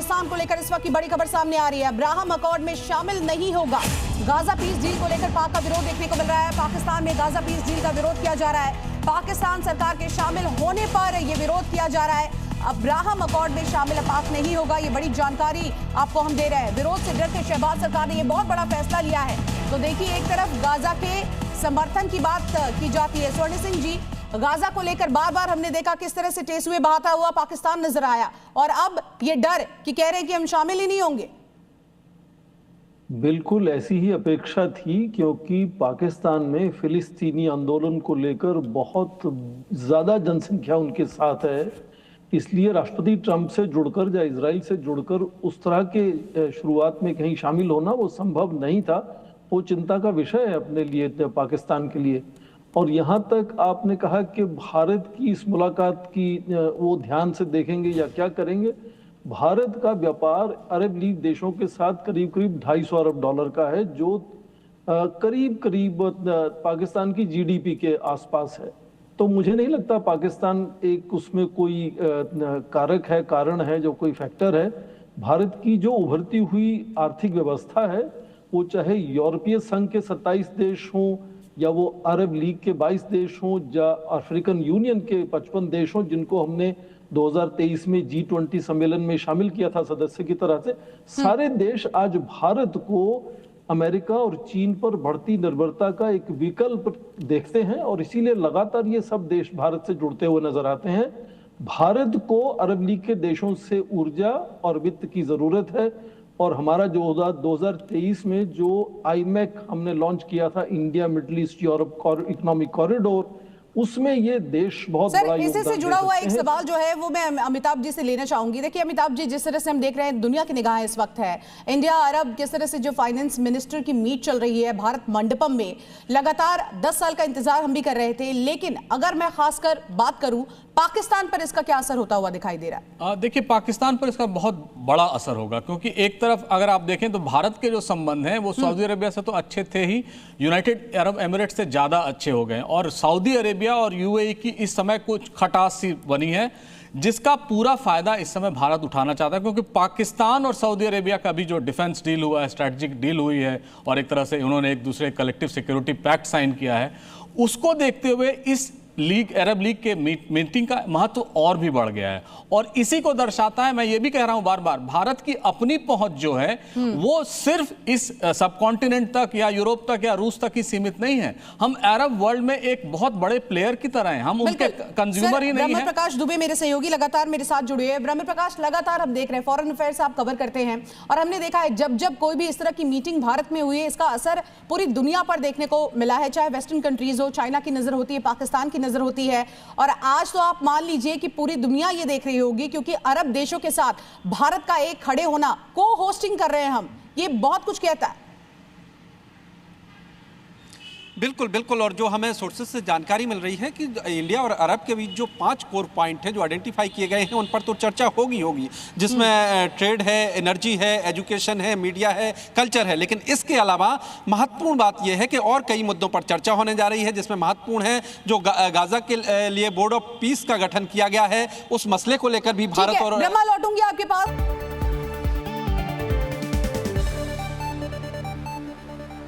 पाकिस्तान को लेकर इस वक्त की बड़ी खबर सामने आ रही है। अब्राहम अकॉर्ड में शामिल नहीं होगा। गाजा पीस डील को लेकर पाक का विरोध देखने को मिल रहा है। पाकिस्तान में गाजा पीस डील का विरोध किया जा रहा है। पाकिस्तान सरकार के शामिल होने पर यह विरोध किया जा रहा है। अब्राहम अकॉर्ड में शामिल पाक नहीं होगा, ये बड़ी जानकारी आपको हम दे रहे हैं। विरोध से डरते शहबाज सरकार ने यह बहुत बड़ा फैसला लिया है। तो देखिए, एक तरफ गाजा के समर्थन की बात की जाती है। स्वर्ण सिंह जी, गाजा को लेकर बार बार हमने देखा किस तरह से टेसुए बहाता हुआ पाकिस्तान नजर आया, और अब ये डर कि कह रहे हैं कि हम शामिल ही नहीं होंगे। बिल्कुल ऐसी ही अपेक्षा थी, क्योंकि पाकिस्तान में फिलिस्तीनी आंदोलन को लेकर बहुत ज्यादा जनसंख्या उनके साथ है। इसलिए राष्ट्रपति ट्रंप से जुड़कर या इजराइल से जुड़कर उस तरह के शुरुआत में कहीं शामिल होना वो संभव नहीं था। वो चिंता का विषय है अपने लिए, पाकिस्तान के लिए। और यहाँ तक आपने कहा कि भारत की इस मुलाकात की वो ध्यान से देखेंगे या क्या करेंगे। भारत का व्यापार अरब लीग देशों के साथ करीब करीब 250 अरब डॉलर का है, जो करीब करीब पाकिस्तान की जीडीपी के आसपास है। तो मुझे नहीं लगता पाकिस्तान एक उसमें कोई कारक है, कारण है, जो कोई फैक्टर है। भारत की जो उभरती हुई आर्थिक व्यवस्था है, वो चाहे यूरोपीय संघ के 27 देश हों, या वो अरब लीग के 22 देश हों, या अफ्रीकन यूनियन के 55 देश हों, जिनको हमने 2023 में G20 सम्मेलन में शामिल किया था सदस्य की तरह से, सारे देश आज भारत को अमेरिका और चीन पर बढ़ती निर्भरता का एक विकल्प देखते हैं, और इसीलिए लगातार ये सब देश भारत से जुड़ते हुए नजर आते हैं। भारत को अरब लीग के देशों से ऊर्जा और वित्त की जरूरत है, और हमारा जो 2023 में जो आईमेक हमने लॉन्च किया था, India middle east Europe economic corridor, उसमें ये देश बहुत बड़ा योगदान इसी से जुड़ा हुआ एक सवाल जो है वो मैं अमिताभ जी से लेना चाहूंगी। देखिए अमिताभ जी, जिस तरह से हम देख रहे हैं दुनिया की निगाहें इस वक्त है इंडिया अरब, किस तरह से जो फाइनेंस मिनिस्टर की मीट चल रही है भारत मंडपम में, लगातार 10 साल का इंतजार हम भी कर रहे थे, लेकिन अगर मैं खासकर बात करूं पाकिस्तान पर इसका क्या असर होता हुआ दिखाई दे रहा है? देखिए, पाकिस्तान पर इसका बहुत बड़ा असर होगा, क्योंकि एक तरफ अगर आप देखें तो भारत के जो संबंध हैं वो सऊदी अरेबिया से तो अच्छे थे ही, यूनाइटेड अरब एमिरेट्स से ज़्यादा अच्छे हो गए, और सऊदी अरेबिया और यूएई की इस समय कुछ खटास सी बनी है, जिसका पूरा फायदा इस समय भारत उठाना चाहता है। क्योंकि पाकिस्तान और सऊदी अरेबिया का भी जो डिफेंस डील हुआ है, स्ट्रैटेजिक डील हुई है, और एक तरह से उन्होंने एक दूसरे कलेक्टिव सिक्योरिटी पैक्ट साइन किया है, उसको देखते हुए इस लीग, अरब लीग के मीटिंग का महत्व और भी बढ़ गया है। और इसी को दर्शाता है, मैं ये भी कह रहा हूं बार बार, भारत की अपनी पहुंच जो है वो सिर्फ इस सब कॉन्टिनेंट तक या यूरोप तक या रूस तक ही सीमित नहीं है। हम अरब वर्ल्ड में एक बहुत बड़े प्लेयर की तरह हैं, हम उनके कंज्यूमर ही नहीं है। ब्रह्म प्रकाश दुबे मेरे सहयोगी लगातार मेरे साथ जुड़े हैं। ब्रह्म प्रकाश, लगातार हम देख रहे हैं, फॉरेन अफेयर्स आप कवर करते हैं, और हमने देखा है जब जब कोई भी इस तरह की मीटिंग भारत में हुई है, इसका असर पूरी दुनिया पर देखने को मिला है। चाहे वेस्टर्न कंट्रीज हो, चाइना की नजर होती है, पाकिस्तान की नजर होती है, और आज तो आप मान लीजिए कि पूरी दुनिया ये देख रही होगी, क्योंकि अरब देशों के साथ भारत का एक खड़े होना, को होस्टिंग कर रहे हैं हम, ये बहुत कुछ कहता है। बिल्कुल बिल्कुल, और जो हमें सोर्सेज से जानकारी मिल रही है कि इंडिया और अरब के बीच जो 5 कोर पॉइंट हैं जो आइडेंटिफाई किए गए हैं, उन पर तो चर्चा होगी, जिसमें ट्रेड है, एनर्जी है, एजुकेशन है, मीडिया है, कल्चर है। लेकिन इसके अलावा महत्वपूर्ण बात यह है कि और कई मुद्दों पर चर्चा होने जा रही है, जिसमें महत्वपूर्ण है जो गाजा के लिए बोर्ड ऑफ पीस का गठन किया गया है, उस मसले को लेकर भी भारत और ब्रह्मा लौटूंगी आपके पास।